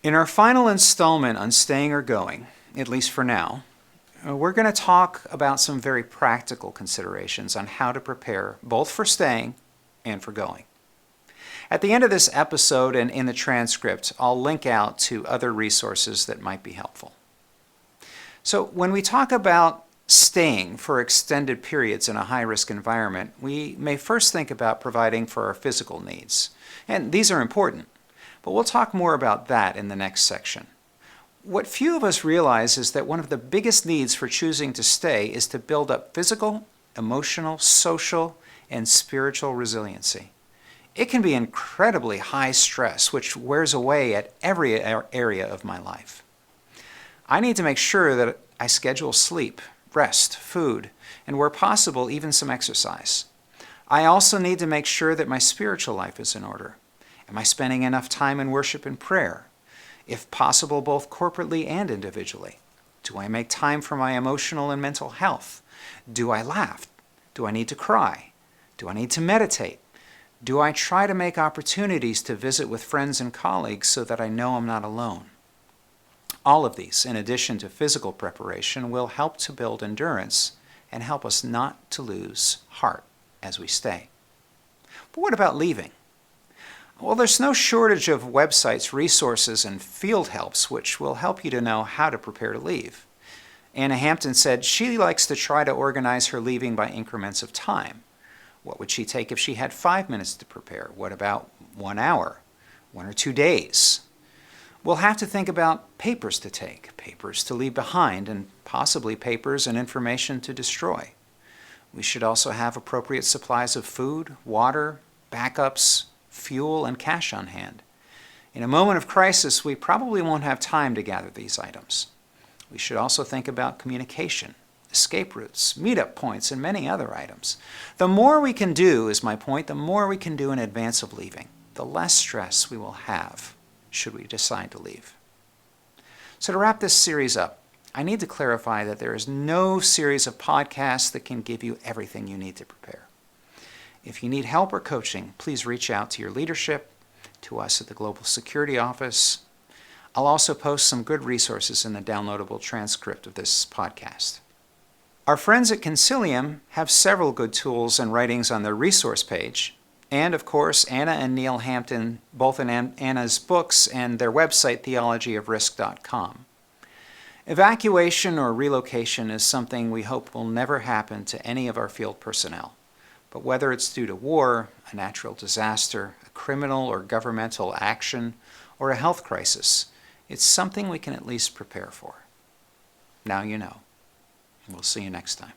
In our final installment on staying or going, at least for now, we're going to talk about some very practical considerations on how to prepare both for staying and for going. At the end of this episode and in the transcript, I'll link out to other resources that might be helpful. So when we talk about staying for extended periods in a high-risk environment, we may first think about providing for our physical needs. And these are important, but we'll talk more about that in the next section. What few of us realize is that one of the biggest needs for choosing to stay is to build up physical, emotional, social, and spiritual resiliency. It can be incredibly high stress, which wears away at every area of my life. I need to make sure that I schedule sleep, rest, food, and where possible, even some exercise. I also need to make sure that my spiritual life is in order. Am I spending enough time in worship and prayer? If possible, both corporately and individually. Do I make time for my emotional and mental health? Do I laugh? Do I need to cry? Do I need to meditate? Do I try to make opportunities to visit with friends and colleagues so that I know I'm not alone? All of these, in addition to physical preparation, will help to build endurance and help us not to lose heart as we stay. But what about leaving? Well, there's no shortage of websites, resources, and field helps which will help you to know how to prepare to leave. Anna Hampton said she likes to try to organize her leaving by increments of time. What would she take if she had 5 minutes to prepare? What about 1 hour? 1 or 2 days? We'll have to think about papers to take, papers to leave behind, and possibly papers and information to destroy. We should also have appropriate supplies of food, water, backups, fuel, and cash on hand. In a moment of crisis, we probably won't have time to gather these items. We should also think about communication, escape routes, meetup points, and many other items. The more we can do, is my point, the more we can do in advance of leaving, the less stress we will have should we decide to leave. So to wrap this series up, I need to clarify that there is no series of podcasts that can give you everything you need to prepare. If you need help or coaching, please reach out to your leadership, to us at the Global Security Office. I'll also post some good resources in the downloadable transcript of this podcast. Our friends at Concilium have several good tools and writings on their resource page, and of course Anna and Neil Hampton, both in Anna's books and their website theologyofrisk.com. Evacuation or relocation is something we hope will never happen to any of our field personnel. But whether it's due to war, a natural disaster, a criminal or governmental action, or a health crisis, it's something we can at least prepare for. Now you know. We'll see you next time.